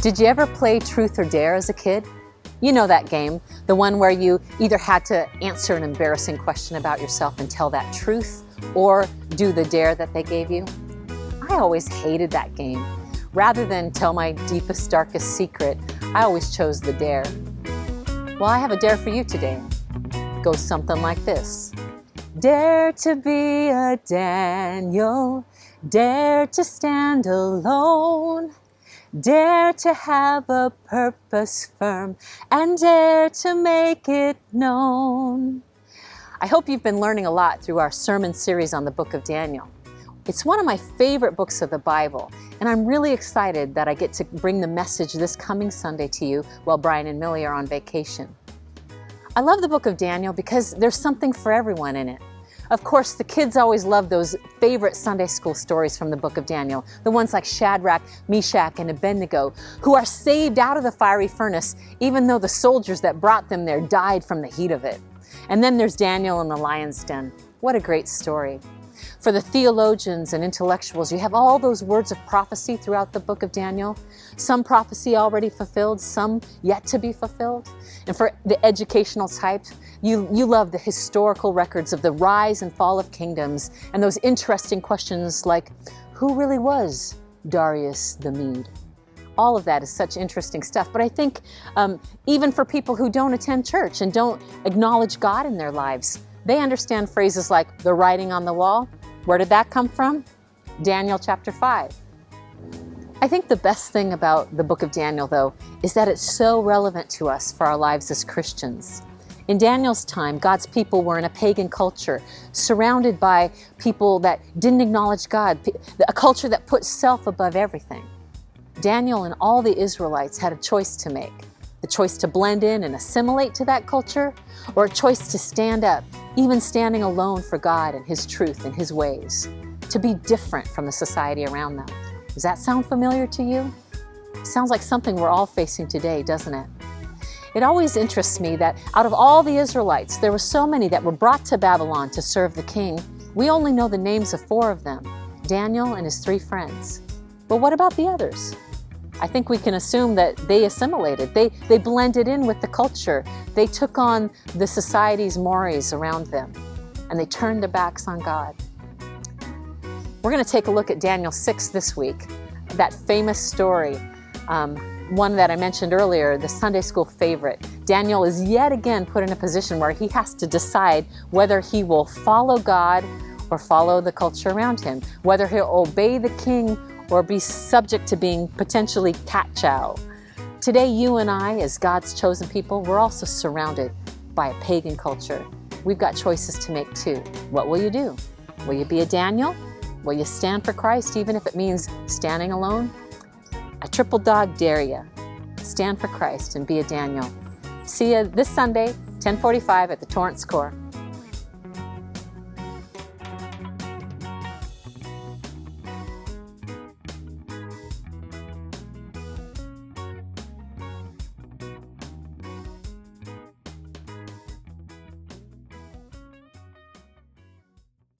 Did you ever play Truth or Dare as a kid? You know that game, the one where you either had to answer an embarrassing question about yourself and tell that truth, or do the dare that they gave you. I always hated that game. Rather than tell my deepest, darkest secret, I always chose the dare. Well, I have a dare for you today. It goes something like this. Dare to be a Daniel, dare to stand alone, dare to have a purpose firm, and dare to make it known. I hope you've been learning a lot through our sermon series on the book of Daniel. It's one of my favorite books of the Bible, and I'm really excited that I get to bring the message this coming Sunday to you while Brian and Millie are on vacation. I love the book of Daniel because there's something for everyone in it. Of course, the kids always love those favorite Sunday school stories from the book of Daniel, the ones like Shadrach, Meshach, and Abednego, who are saved out of the fiery furnace, even though the soldiers that brought them there died from the heat of it. And then there's Daniel in the lion's den. What a great story. For the theologians and intellectuals, you have all those words of prophecy throughout the book of Daniel. Some prophecy already fulfilled, some yet to be fulfilled. And for the educational types, you love the historical records of the rise and fall of kingdoms and those interesting questions like, who really was Darius the Mede? All of that is such interesting stuff. But I think even for people who don't attend church and don't acknowledge God in their lives, they understand phrases like the writing on the wall. Where did that come from? Daniel chapter 5. I think the best thing about the book of Daniel, though, is that it's so relevant to us for our lives as Christians. In Daniel's time, God's people were in a pagan culture, surrounded by people that didn't acknowledge God, a culture that put self above everything. Daniel and all the Israelites had a choice to make. The choice to blend in and assimilate to that culture, or a choice to stand up, even standing alone for God and His truth and His ways, to be different from the society around them. Does that sound familiar to you? Sounds like something we're all facing today, doesn't it? It always interests me that out of all the Israelites, there were so many that were brought to Babylon to serve the king. We only know the names of 4 of them, Daniel and his 3 friends. But what about the others? I think we can assume that they assimilated. They blended in with the culture. They took on the society's mores around them, and they turned their backs on God. We're going to take a look at Daniel 6 this week, that famous story, one that I mentioned earlier, the Sunday school favorite. Daniel is yet again put in a position where he has to decide whether he will follow God or follow the culture around him, whether he'll obey the king or be subject to being potentially cat chow. Today, you and I, as God's chosen people, we're also surrounded by a pagan culture. We've got choices to make too. What will you do? Will you be a Daniel? Will you stand for Christ, even if it means standing alone? I triple dog dare you. Stand for Christ and be a Daniel. See you this Sunday, 10:45 at the Torrance Core.